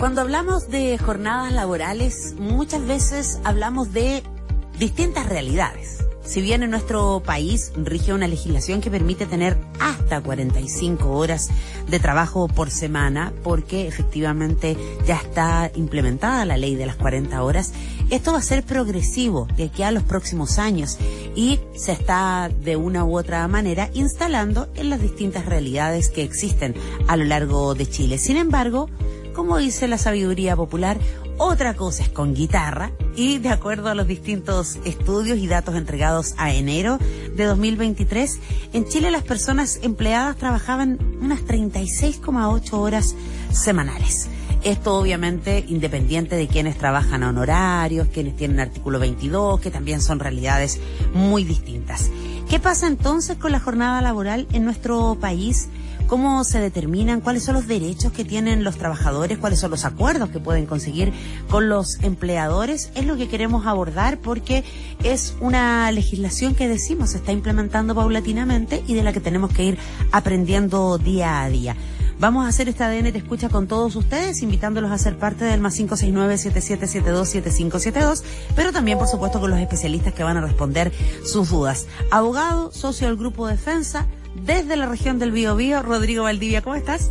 Cuando hablamos de jornadas laborales, muchas veces hablamos de distintas realidades. Si bien en nuestro país rige una legislación que permite tener hasta 45 horas de trabajo por semana, porque efectivamente ya está implementada la ley de las 40 horas, esto va a ser progresivo de aquí a los próximos años y se está de una u otra manera instalando en las distintas realidades que existen a lo largo de Chile. Sin embargo, como dice la sabiduría popular, otra cosa es con guitarra y de acuerdo a los distintos estudios y datos entregados a enero de 2023, en Chile las personas empleadas trabajaban unas 36,8 horas semanales. Esto obviamente independiente de quienes trabajan a honorarios, quienes tienen artículo 22, que también son realidades muy distintas. ¿Qué pasa entonces con la jornada laboral en nuestro país? ¿Cómo se determinan? ¿Cuáles son los derechos que tienen los trabajadores? ¿Cuáles son los acuerdos que pueden conseguir con los empleadores? Es lo que queremos abordar porque es una legislación que decimos se está implementando paulatinamente y de la que tenemos que ir aprendiendo día a día. Vamos a hacer este ADN Te Escucha con todos ustedes, invitándolos a ser parte del más 569-7772-7572, pero también, por supuesto, con los especialistas que van a responder sus dudas. Abogado, socio del Grupo Defensa, desde la región del Biobío, Rodrigo Valdivia, ¿cómo estás?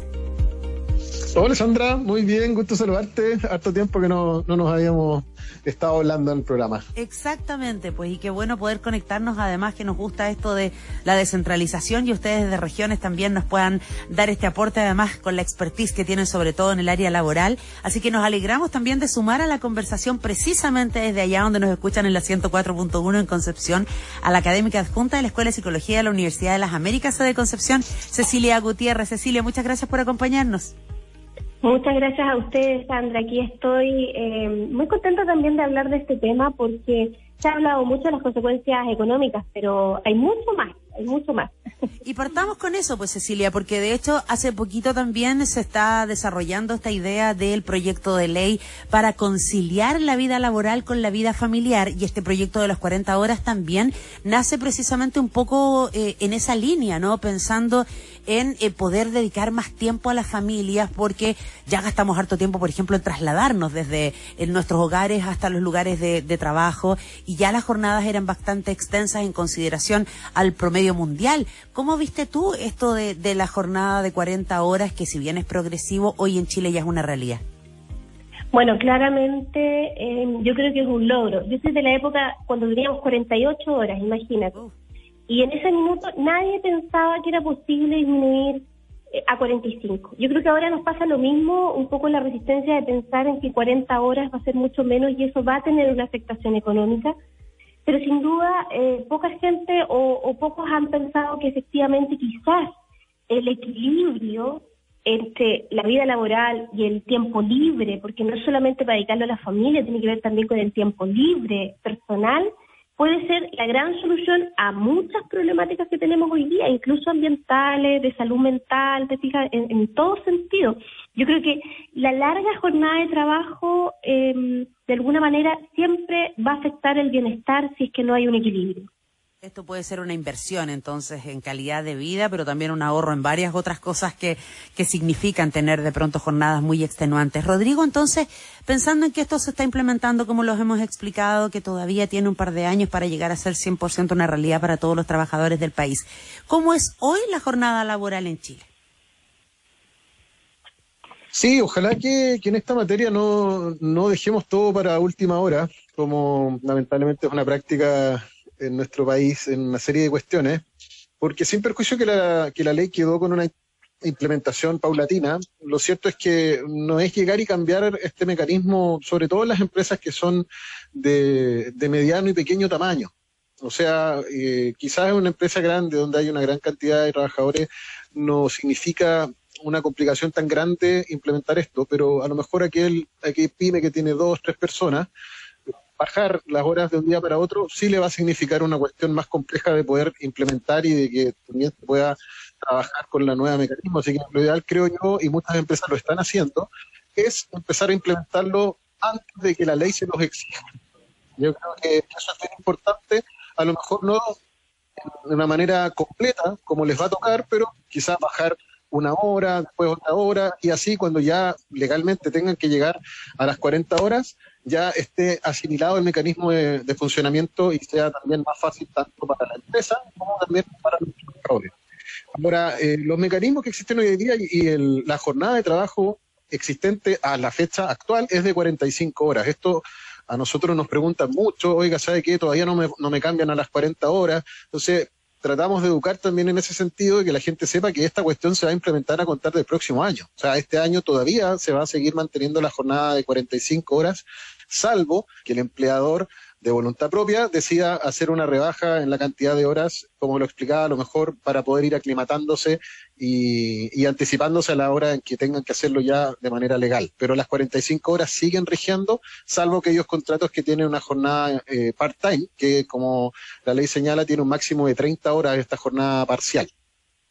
Hola Sandra, muy bien, gusto saludarte. Harto tiempo que no nos habíamos estado hablando en el programa. Exactamente, pues y qué bueno poder conectarnos, además que nos gusta esto de la descentralización y ustedes de regiones también nos puedan dar este aporte, además con la expertise que tienen sobre todo en el área laboral. Así que nos alegramos también de sumar a la conversación precisamente desde allá donde nos escuchan en la 104.1 en Concepción, a la académica adjunta de la Escuela de Psicología de la Universidad de las Américas de Concepción, Cecilia Gutiérrez. Cecilia, muchas gracias por acompañarnos. Muchas gracias a ustedes, Sandra. Aquí estoy muy contenta también de hablar de este tema porque se ha hablado mucho de las consecuencias económicas, pero hay mucho más. Y partamos con eso, pues Cecilia, porque de hecho hace poquito también se está desarrollando esta idea del proyecto de ley para conciliar la vida laboral con la vida familiar, y este proyecto de las 40 horas también nace precisamente un poco en esa línea, ¿no? Pensando en poder dedicar más tiempo a las familias, porque ya gastamos harto tiempo, por ejemplo, en trasladarnos desde nuestros hogares hasta los lugares de trabajo, y ya las jornadas eran bastante extensas en consideración al promedio mundial. ¿Cómo viste tú esto de la jornada de 40 horas, que si bien es progresivo, hoy en Chile ya es una realidad? Bueno, claramente yo creo que es un logro. Yo soy de la época cuando teníamos 48 horas, imagínate. Y en ese minuto nadie pensaba que era posible disminuir a 45. Yo creo que ahora nos pasa lo mismo, un poco la resistencia de pensar en que 40 horas va a ser mucho menos y eso va a tener una afectación económica. Pero sin duda, poca gente o pocos han pensado que efectivamente quizás el equilibrio entre la vida laboral y el tiempo libre, porque no es solamente para dedicarlo a la familia, tiene que ver también con el tiempo libre personal, puede ser la gran solución a muchas problemáticas que tenemos hoy día, incluso ambientales, de salud mental, te fijas, en todo sentido. Yo creo que la larga jornada de trabajo, de alguna manera, siempre va a afectar el bienestar si es que no hay un equilibrio. Esto puede ser una inversión, entonces, en calidad de vida, pero también un ahorro en varias otras cosas que significan tener de pronto jornadas muy extenuantes. Rodrigo, entonces, pensando en que esto se está implementando, como los hemos explicado, que todavía tiene un par de años para llegar a ser 100% una realidad para todos los trabajadores del país, ¿cómo es hoy la jornada laboral en Chile? Sí, ojalá que en esta materia no dejemos todo para última hora, como lamentablemente es una práctica en nuestro país en una serie de cuestiones, porque sin perjuicio que la ley quedó con una implementación paulatina, lo cierto es que no es llegar y cambiar este mecanismo, sobre todo en las empresas que son de mediano y pequeño tamaño. O sea, quizás en una empresa grande donde hay una gran cantidad de trabajadores no significa una complicación tan grande implementar esto, pero a lo mejor aquel pyme que tiene 2, 3 personas, bajar las horas de un día para otro sí le va a significar una cuestión más compleja de poder implementar y de que también se pueda trabajar con la nueva mecanismo. Así que lo ideal, creo yo, y muchas empresas lo están haciendo, es empezar a implementarlo antes de que la ley se los exija. Yo creo que eso es bien importante, a lo mejor no de una manera completa como les va a tocar, pero quizás bajar una hora, después otra hora, y así cuando ya legalmente tengan que llegar a las 40 horas, ya esté asimilado el mecanismo de funcionamiento y sea también más fácil tanto para la empresa como también para los trabajadores. Ahora, los mecanismos que existen hoy en día y la jornada de trabajo existente a la fecha actual es de 45 horas. Esto a nosotros nos preguntan mucho, oiga, ¿sabe qué? Todavía no me cambian a las 40 horas. Entonces, tratamos de educar también en ese sentido y que la gente sepa que esta cuestión se va a implementar a contar del próximo año. O sea, este año todavía se va a seguir manteniendo la jornada de 45 horas, salvo que el empleador de voluntad propia decida hacer una rebaja en la cantidad de horas, como lo explicaba, a lo mejor para poder ir aclimatándose y anticipándose a la hora en que tengan que hacerlo ya de manera legal. Pero las 45 horas siguen rigiendo, salvo aquellos contratos que tienen una jornada part-time, que como la ley señala, tiene un máximo de 30 horas esta jornada parcial.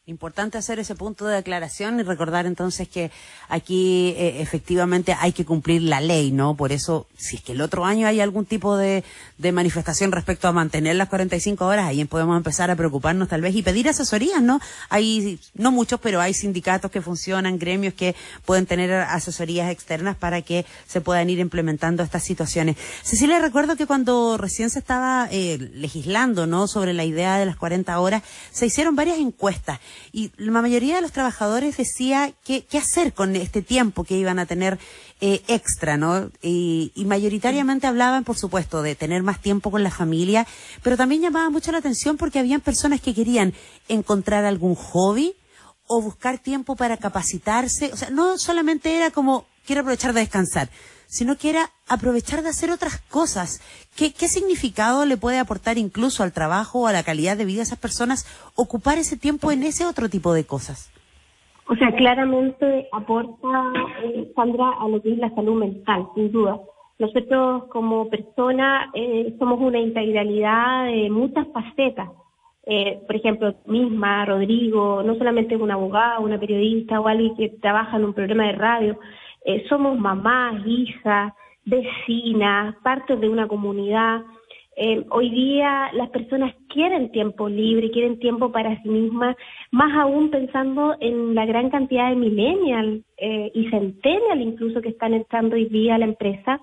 Importante hacer ese punto de aclaración y recordar entonces que aquí efectivamente hay que cumplir la ley, ¿no? Por eso, si es que el otro año hay algún tipo de manifestación respecto a mantener las 45 horas, ahí podemos empezar a preocuparnos tal vez y pedir asesorías, ¿no? Hay, no muchos, pero hay sindicatos que funcionan, gremios que pueden tener asesorías externas para que se puedan ir implementando estas situaciones. Cecilia, recuerdo que cuando recién se estaba legislando, ¿no? Sobre la idea de las 40 horas, se hicieron varias encuestas. Y la mayoría de los trabajadores decía qué hacer con este tiempo que iban a tener extra, ¿no? Y mayoritariamente hablaban, por supuesto, de tener más tiempo con la familia, pero también llamaba mucho la atención porque habían personas que querían encontrar algún hobby o buscar tiempo para capacitarse. O sea, no solamente era como, quiero aprovechar de descansar, sino que era aprovechar de hacer otras cosas. ¿Qué significado le puede aportar incluso al trabajo o a la calidad de vida de esas personas ocupar ese tiempo en ese otro tipo de cosas? O sea, claramente aporta, Sandra, a lo que es la salud mental, sin duda. Nosotros como personas somos una integralidad de muchas facetas. Por ejemplo, misma, Rodrigo, no solamente una abogada, una periodista o alguien que trabaja en un programa de radio, somos mamás, hijas, vecinas, parte de una comunidad. Hoy día las personas quieren tiempo libre, quieren tiempo para sí mismas, más aún pensando en la gran cantidad de millennials y centennials incluso que están entrando hoy día a la empresa,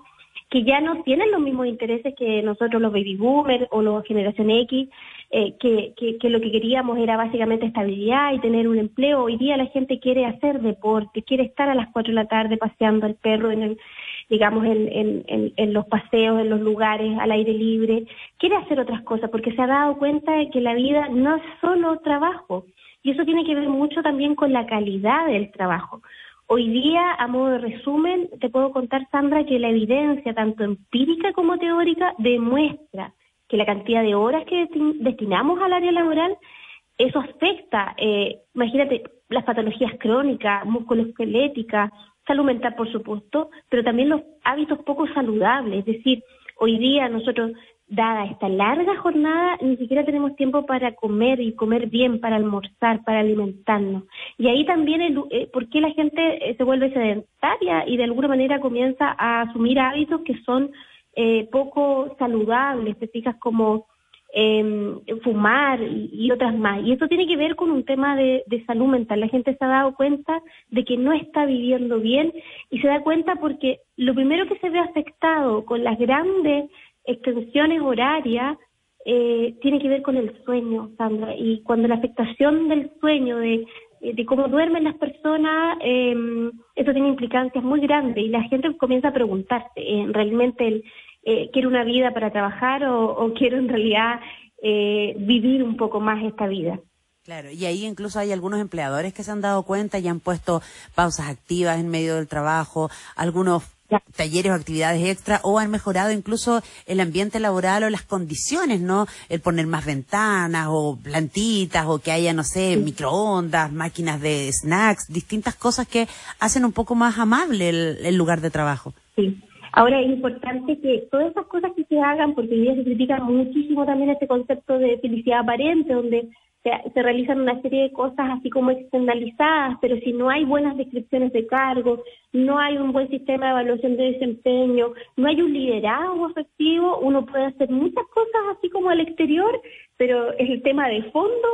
que ya no tienen los mismos intereses que nosotros los baby boomers o los generación X, que lo que queríamos era básicamente estabilidad y tener un empleo. Hoy día la gente quiere hacer deporte, quiere estar a las 4 de la tarde paseando al perro en los paseos, en los lugares al aire libre, quiere hacer otras cosas porque se ha dado cuenta de que la vida no es solo trabajo, y eso tiene que ver mucho también con la calidad del trabajo. Hoy día, a modo de resumen, te puedo contar, Sandra, que la evidencia, tanto empírica como teórica, demuestra que la cantidad de horas que destinamos al área laboral, eso afecta, imagínate, las patologías crónicas, musculoesqueléticas, salud mental, por supuesto, pero también los hábitos poco saludables. Es decir, hoy día nosotros, dada esta larga jornada, ni siquiera tenemos tiempo para comer y comer bien, para almorzar, para alimentarnos. Y ahí también por qué la gente se vuelve sedentaria y de alguna manera comienza a asumir hábitos que son poco saludables, te fijas, como fumar y otras más. Y eso tiene que ver con un tema de salud mental. La gente se ha dado cuenta de que no está viviendo bien y se da cuenta porque lo primero que se ve afectado con las grandes extensiones horarias tiene que ver con el sueño, Sandra. Y cuando la afectación del sueño, de cómo duermen las personas, eso tiene implicancias muy grandes y la gente comienza a preguntarse, ¿realmente quiero una vida para trabajar o quiero en realidad vivir un poco más esta vida? Claro, y ahí incluso hay algunos empleadores que se han dado cuenta y han puesto pausas activas en medio del trabajo, algunos talleres o actividades extra, o han mejorado incluso el ambiente laboral o las condiciones, ¿no? El poner más ventanas o plantitas o que haya, no sé, microondas, máquinas de snacks, distintas cosas que hacen un poco más amable el lugar de trabajo. Sí. Ahora es importante que todas esas cosas que se hagan, porque hoy día se critica muchísimo también este concepto de felicidad aparente, donde se realizan una serie de cosas así como externalizadas, pero si no hay buenas descripciones de cargos, no hay un buen sistema de evaluación de desempeño, no hay un liderazgo efectivo, uno puede hacer muchas cosas así como al exterior, pero el tema de fondo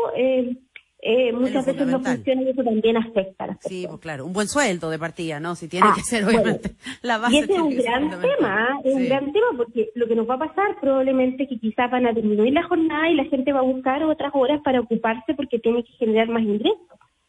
muchas veces no funciona y eso también afecta a las personas. Sí, pues claro, un buen sueldo de partida, ¿no? Si tiene que ser, obviamente, la base. Y ese es un gran tema, es un gran tema, porque lo que nos va a pasar probablemente es que quizás van a disminuir la jornada y la gente va a buscar otras horas para ocuparse porque tiene que generar más ingresos,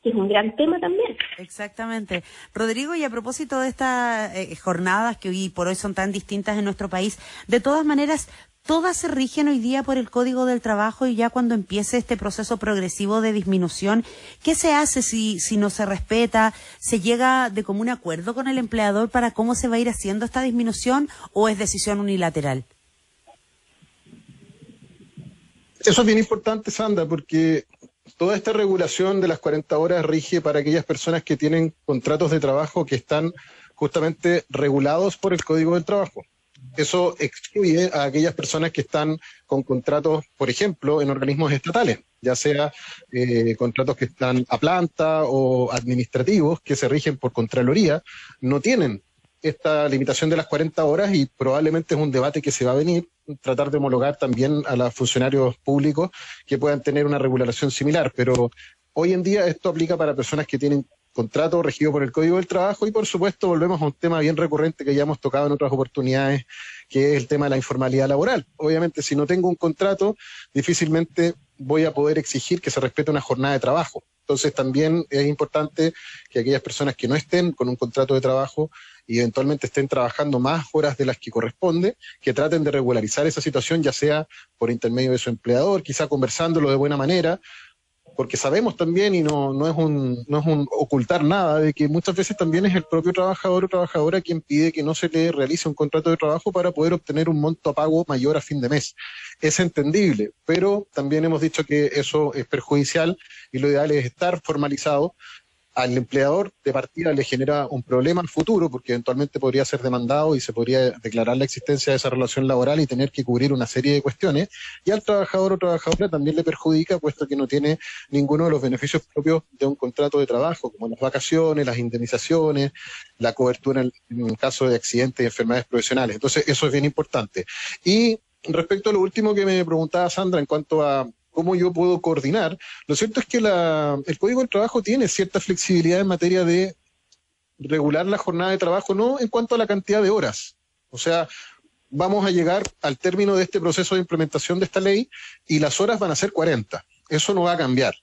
que es un gran tema también. Exactamente. Rodrigo, y a propósito de estas jornadas que hoy por hoy son tan distintas en nuestro país, de todas maneras, todas se rigen hoy día por el Código del Trabajo y ya cuando empiece este proceso progresivo de disminución, ¿qué se hace si no se respeta? ¿Se llega de común acuerdo con el empleador para cómo se va a ir haciendo esta disminución o es decisión unilateral? Eso es bien importante, Sandra, porque toda esta regulación de las 40 horas rige para aquellas personas que tienen contratos de trabajo que están justamente regulados por el Código del Trabajo. Eso excluye a aquellas personas que están con contratos, por ejemplo, en organismos estatales, ya sea contratos que están a planta o administrativos que se rigen por Contraloría, no tienen esta limitación de las 40 horas y probablemente es un debate que se va a venir, tratar de homologar también a los funcionarios públicos que puedan tener una regulación similar, pero hoy en día esto aplica para personas que tienen contrato regido por el Código del Trabajo y, por supuesto, volvemos a un tema bien recurrente que ya hemos tocado en otras oportunidades, que es el tema de la informalidad laboral. Obviamente, si no tengo un contrato, difícilmente voy a poder exigir que se respete una jornada de trabajo. Entonces, también es importante que aquellas personas que no estén con un contrato de trabajo y eventualmente estén trabajando más horas de las que corresponde, que traten de regularizar esa situación, ya sea por intermedio de su empleador, quizá conversándolo de buena manera, porque sabemos también, y no es un ocultar nada, de que muchas veces también es el propio trabajador o trabajadora quien pide que no se le realice un contrato de trabajo para poder obtener un monto a pago mayor a fin de mes. Es entendible, pero también hemos dicho que eso es perjudicial y lo ideal es estar formalizado. Al empleador de partida le genera un problema al futuro porque eventualmente podría ser demandado y se podría declarar la existencia de esa relación laboral y tener que cubrir una serie de cuestiones, y al trabajador o trabajadora también le perjudica puesto que no tiene ninguno de los beneficios propios de un contrato de trabajo, como las vacaciones, las indemnizaciones, la cobertura en caso de accidentes y enfermedades profesionales. Entonces eso es bien importante. Y respecto a lo último que me preguntaba Sandra en cuanto a cómo yo puedo coordinar, lo cierto es que el Código del Trabajo tiene cierta flexibilidad en materia de regular la jornada de trabajo, no en cuanto a la cantidad de horas. O sea, vamos a llegar al término de este proceso de implementación de esta ley y las horas van a ser 40. Eso no va a cambiar.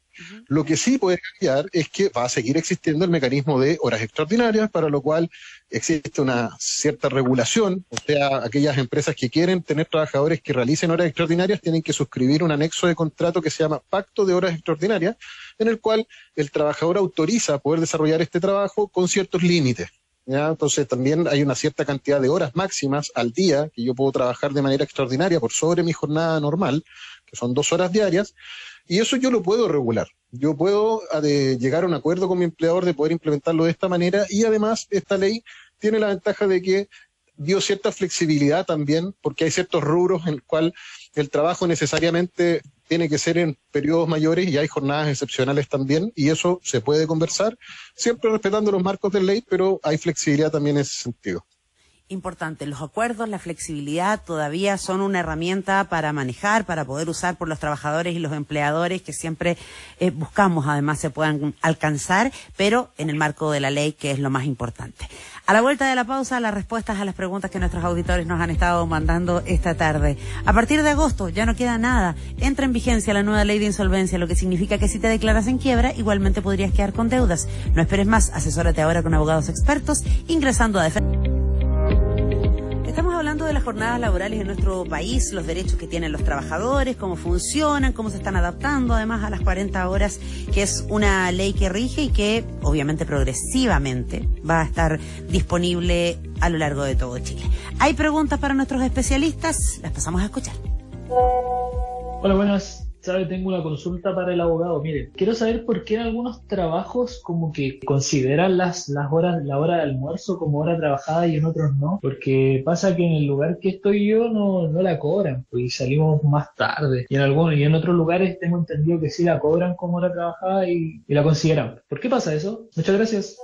Lo que sí puede cambiar es que va a seguir existiendo el mecanismo de horas extraordinarias, para lo cual existe una cierta regulación. O sea, aquellas empresas que quieren tener trabajadores que realicen horas extraordinarias tienen que suscribir un anexo de contrato que se llama Pacto de Horas Extraordinarias, en el cual el trabajador autoriza poder desarrollar este trabajo con ciertos límites. ¿Ya? Entonces también hay una cierta cantidad de horas máximas al día que yo puedo trabajar de manera extraordinaria por sobre mi jornada normal, que son 2 horas diarias, y eso yo lo puedo regular. Yo puedo llegar a un acuerdo con mi empleador de poder implementarlo de esta manera, y además esta ley tiene la ventaja de que dio cierta flexibilidad también, porque hay ciertos rubros en el cual el trabajo necesariamente tiene que ser en periodos mayores y hay jornadas excepcionales también, y eso se puede conversar, siempre respetando los marcos de ley, pero hay flexibilidad también en ese sentido. Importante, los acuerdos, la flexibilidad todavía son una herramienta para manejar, para poder usar por los trabajadores y los empleadores que siempre buscamos, además se puedan alcanzar, pero en el marco de la ley, que es lo más importante. A la vuelta de la pausa, las respuestas a las preguntas que nuestros auditores nos han estado mandando esta tarde. A partir de agosto ya no queda nada. Entra en vigencia la nueva ley de insolvencia, lo que significa que si te declaras en quiebra, igualmente podrías quedar con deudas. No esperes más, asesórate ahora con abogados expertos, ingresando a Estamos hablando de las jornadas laborales en nuestro país, los derechos que tienen los trabajadores, cómo funcionan, cómo se están adaptando además a las 40 horas, que es una ley que rige y que obviamente progresivamente va a estar disponible a lo largo de todo Chile. Hay preguntas para nuestros especialistas, las pasamos a escuchar. Hola, buenas. Tengo una consulta para el abogado. Mire, quiero saber por qué en algunos trabajos como que consideran las horas, la hora de almuerzo como hora trabajada y en otros no, porque pasa que en el lugar que estoy yo no la cobran, pues salimos más tarde, y en otros lugares tengo entendido que sí la cobran como hora trabajada y la consideran. ¿Por qué pasa eso? Muchas gracias.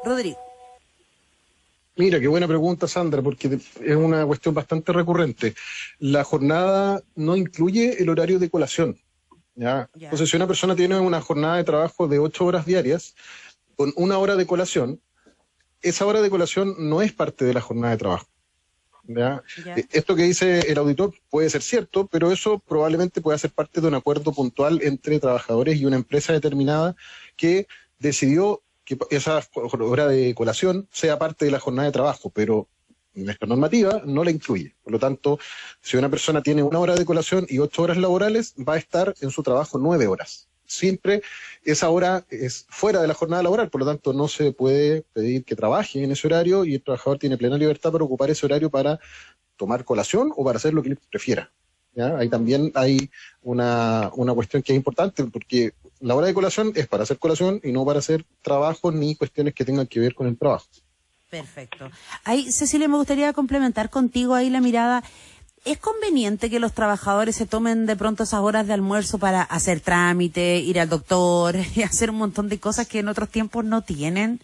Rodrigo. Mira, qué buena pregunta, Sandra, porque es una cuestión bastante recurrente. La jornada no incluye el horario de colación. ¿ya? Entonces, si una persona tiene una jornada de trabajo de 8 horas diarias, con 1 hora de colación, esa hora de colación no es parte de la jornada de trabajo. ¿Ya? Esto que dice el auditor puede ser cierto, pero eso probablemente pueda ser parte de un acuerdo puntual entre trabajadores y una empresa determinada que decidió que esa hora de colación sea parte de la jornada de trabajo, pero nuestra normativa no la incluye. Por lo tanto, si una persona tiene 1 hora de colación y 8 horas laborales, va a estar en su trabajo 9 horas. Siempre esa hora es fuera de la jornada laboral, por lo tanto no se puede pedir que trabaje en ese horario y el trabajador tiene plena libertad para ocupar ese horario para tomar colación o para hacer lo que él prefiera. ¿Ya? Ahí también hay una cuestión que es importante, porque la hora de colación es para hacer colación y no para hacer trabajo ni cuestiones que tengan que ver con el trabajo. Perfecto. Ahí, Cecilia, me gustaría complementar contigo ahí la mirada. ¿Es conveniente que los trabajadores se tomen de pronto esas horas de almuerzo para hacer trámite, ir al doctor y hacer un montón de cosas que en otros tiempos no tienen?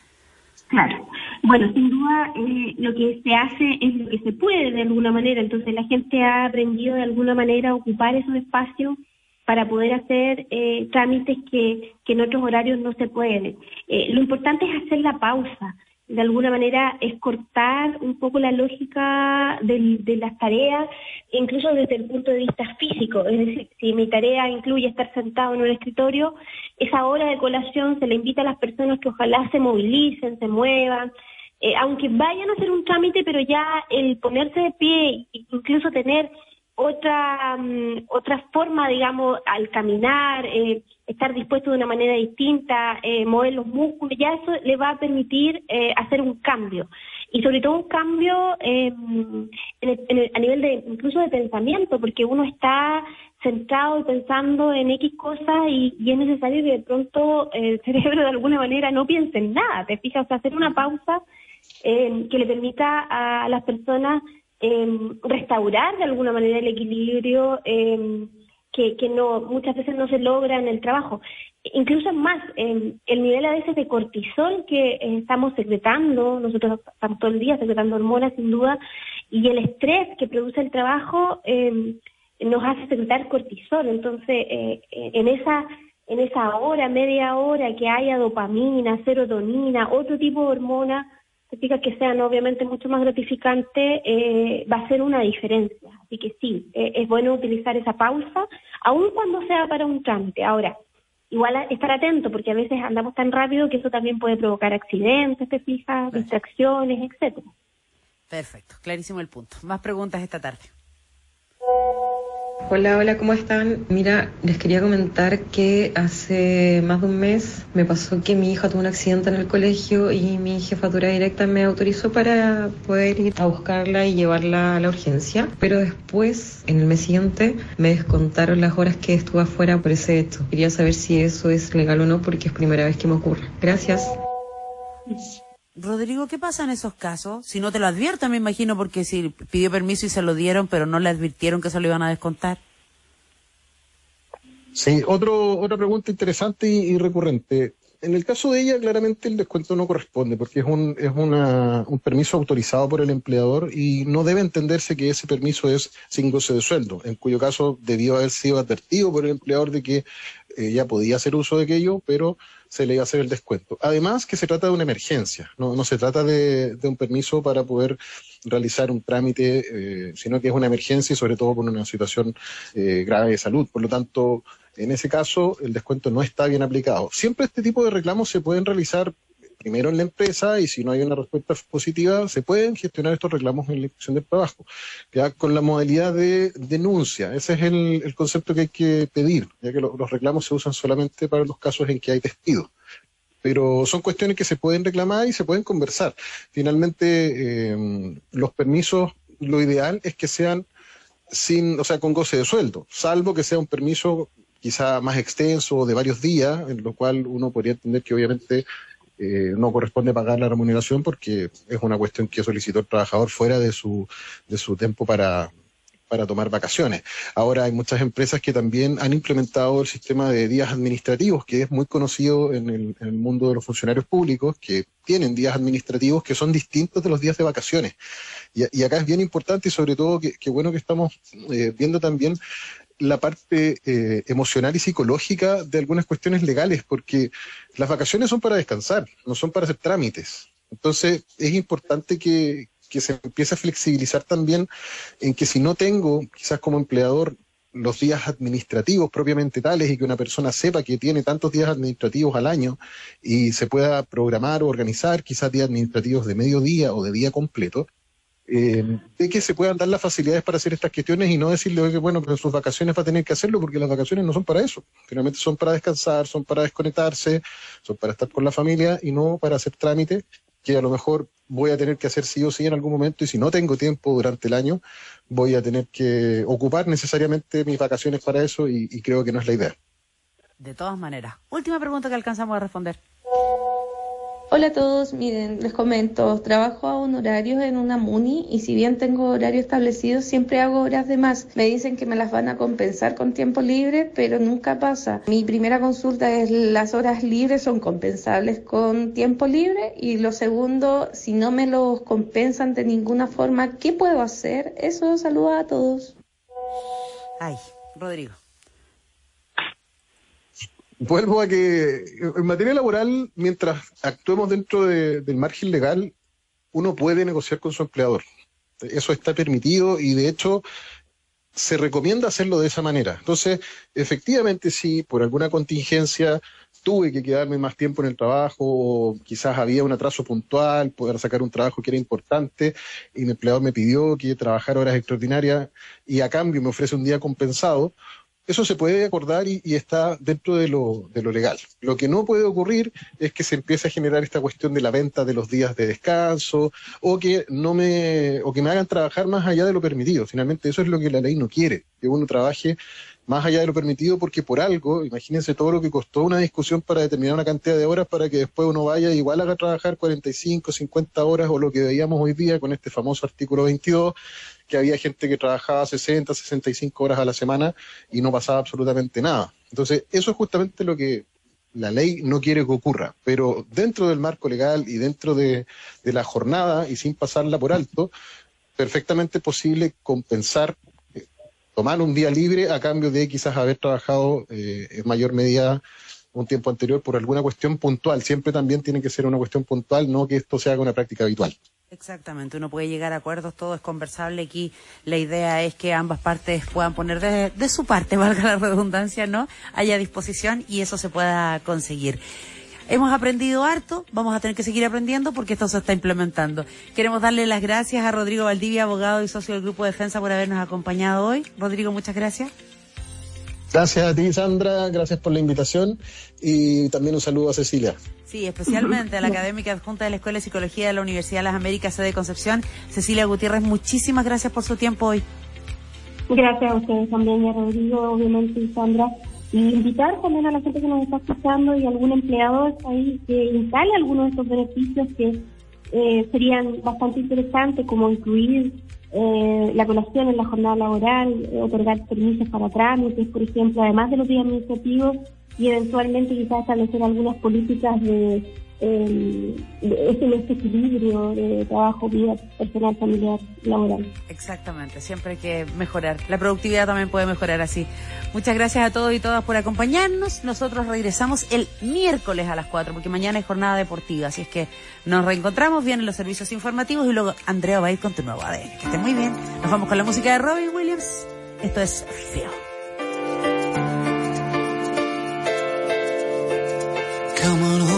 Claro. Bueno, sin duda lo que se hace es lo que se puede de alguna manera. Entonces la gente ha aprendido de alguna manera a ocupar esos espacios para poder hacer trámites que en otros horarios no se pueden. Lo importante es hacer la pausa. De alguna manera es cortar un poco la lógica de las tareas, incluso desde el punto de vista físico. Es decir, si mi tarea incluye estar sentado en un escritorio, esa hora de colación se le invita a las personas que ojalá se movilicen, se muevan, aunque vayan a hacer un trámite, pero ya el ponerse de pie, incluso tener otra forma, digamos, al caminar, estar dispuesto de una manera distinta, mover los músculos, ya eso le va a permitir hacer un cambio. Y sobre todo un cambio a nivel de incluso de pensamiento, porque uno está centrado y pensando en X cosas y es necesario que de pronto el cerebro de alguna manera no piense en nada, ¿te fijas? O sea, hacer una pausa que le permita a las personas restaurar de alguna manera el equilibrio que no muchas veces no se logra en el trabajo. Incluso más, el nivel a veces de cortisol que estamos secretando, nosotros estamos todo el día secretando hormonas sin duda, y el estrés que produce el trabajo nos hace secretar cortisol. Entonces, en esa hora, media hora que haya dopamina, serotonina, otro tipo de hormona, que sean obviamente mucho más gratificantes, va a ser una diferencia. Así que sí, es bueno utilizar esa pausa, aun cuando sea para un trámite. Ahora, igual estar atento, porque a veces andamos tan rápido que eso también puede provocar accidentes, te fijas, distracciones, etcétera. Perfecto, clarísimo el punto. Más preguntas esta tarde. Hola, ¿cómo están? Mira, les quería comentar que hace más de un mes me pasó que mi hija tuvo un accidente en el colegio y mi jefatura directa me autorizó para poder ir a buscarla y llevarla a la urgencia, pero después, en el mes siguiente, me descontaron las horas que estuve afuera por ese hecho. Quería saber si eso es legal o no, porque es primera vez que me ocurre. Gracias. Rodrigo, ¿qué pasa en esos casos? Si no te lo advierten, me imagino, porque si pidió permiso y se lo dieron, pero no le advirtieron que se lo iban a descontar. Sí, otra pregunta interesante y recurrente. En el caso de ella, claramente el descuento no corresponde, porque es un permiso autorizado por el empleador y no debe entenderse que ese permiso es sin goce de sueldo, en cuyo caso debió haber sido advertido por el empleador de que ya podía hacer uso de aquello, pero se le iba a hacer el descuento. Además que se trata de una emergencia, no se trata de un permiso para poder realizar un trámite, sino que es una emergencia y sobre todo por una situación grave de salud. Por lo tanto, en ese caso, el descuento no está bien aplicado. Siempre este tipo de reclamos se pueden realizar primero en la empresa y si no hay una respuesta positiva, se pueden gestionar estos reclamos en la inspección del trabajo, ya con la modalidad de denuncia. Ese es el concepto que hay que pedir, ya que los reclamos se usan solamente para los casos en que hay despido. Pero son cuestiones que se pueden reclamar y se pueden conversar. Finalmente, los permisos, lo ideal es que sean con goce de sueldo, salvo que sea un permiso quizá más extenso de varios días, en lo cual uno podría entender que obviamente no corresponde pagar la remuneración porque es una cuestión que solicitó el trabajador fuera de su tiempo para tomar vacaciones. Ahora hay muchas empresas que también han implementado el sistema de días administrativos, que es muy conocido en el mundo de los funcionarios públicos, que tienen días administrativos que son distintos de los días de vacaciones. Y acá es bien importante y sobre todo que bueno que estamos viendo también la parte emocional y psicológica de algunas cuestiones legales, porque las vacaciones son para descansar, no son para hacer trámites. Entonces es importante que se empiece a flexibilizar también en que si no tengo, quizás como empleador, los días administrativos propiamente tales y que una persona sepa que tiene tantos días administrativos al año y se pueda programar o organizar quizás días administrativos de mediodía o de día completo, de que se puedan dar las facilidades para hacer estas cuestiones y no decirle, oye, bueno, pero en sus vacaciones va a tener que hacerlo, porque las vacaciones no son para eso. Finalmente son para descansar, son para desconectarse, son para estar con la familia y no para hacer trámites que a lo mejor voy a tener que hacer sí o sí en algún momento, y si no tengo tiempo durante el año, voy a tener que ocupar necesariamente mis vacaciones para eso, y creo que no es la idea. De todas maneras. Última pregunta que alcanzamos a responder. Hola a todos, miren, les comento, trabajo a honorarios en una MUNI y si bien tengo horario establecido, siempre hago horas de más. Me dicen que me las van a compensar con tiempo libre, pero nunca pasa. Mi primera consulta es, ¿las horas libres son compensables con tiempo libre? Y lo segundo, si no me los compensan de ninguna forma, ¿qué puedo hacer? Eso, saludos a todos. Ay, Rodrigo. Vuelvo a que en materia laboral, mientras actuemos dentro del margen legal, uno puede negociar con su empleador. Eso está permitido y de hecho se recomienda hacerlo de esa manera. Entonces, efectivamente, si por alguna contingencia tuve que quedarme más tiempo en el trabajo, o quizás había un atraso puntual, poder sacar un trabajo que era importante, y mi empleador me pidió que trabajara horas extraordinarias y a cambio me ofrece un día compensado, eso se puede acordar y está dentro de lo legal. Lo que no puede ocurrir es que se empiece a generar esta cuestión de la venta de los días de descanso o que me hagan trabajar más allá de lo permitido. Finalmente eso es lo que la ley no quiere, que uno trabaje más allá de lo permitido, porque por algo, imagínense todo lo que costó una discusión para determinar una cantidad de horas para que después uno vaya y igual haga trabajar 45, 50 horas o lo que veíamos hoy día con este famoso artículo 22, que había gente que trabajaba 60, 65 horas a la semana y no pasaba absolutamente nada. Entonces, eso es justamente lo que la ley no quiere que ocurra, pero dentro del marco legal y dentro de la jornada y sin pasarla por alto, perfectamente posible compensar, tomar un día libre a cambio de quizás haber trabajado en mayor medida un tiempo anterior por alguna cuestión puntual. Siempre también tiene que ser una cuestión puntual, no que esto se haga una práctica habitual. Exactamente, uno puede llegar a acuerdos, todo es conversable. Aquí la idea es que ambas partes puedan poner de su parte, valga la redundancia, ¿no? Haya disposición y eso se pueda conseguir. Hemos aprendido harto, vamos a tener que seguir aprendiendo porque esto se está implementando. Queremos darle las gracias a Rodrigo Valdivia, abogado y socio del Grupo de Defensa, por habernos acompañado hoy. Rodrigo, muchas gracias. Gracias a ti, Sandra, gracias por la invitación y también un saludo a Cecilia. Sí, especialmente a la académica adjunta de la Escuela de Psicología de la Universidad de las Américas, sede Concepción, Cecilia Gutiérrez, muchísimas gracias por su tiempo hoy. Gracias a ustedes también, y a Rodrigo, obviamente, y Sandra. Y invitar también a la gente que nos está escuchando y algún empleador ahí que instale algunos de estos beneficios que serían bastante interesantes, como incluir la colación en la jornada laboral, otorgar permisos para trámites, por ejemplo, además de los días administrativos, y eventualmente quizás establecer algunas políticas de este equilibrio de trabajo, vida personal, familiar, laboral. Exactamente, siempre hay que mejorar. La productividad también puede mejorar así. Muchas gracias a todos y todas por acompañarnos. Nosotros regresamos el miércoles a las 4, porque mañana hay jornada deportiva, así es que nos reencontramos, vienen los servicios informativos y luego Andrea va a ir con tu nuevo ADN. Que estén muy bien. Nos vamos con la música de Robin Williams. Esto es Feel. Come on.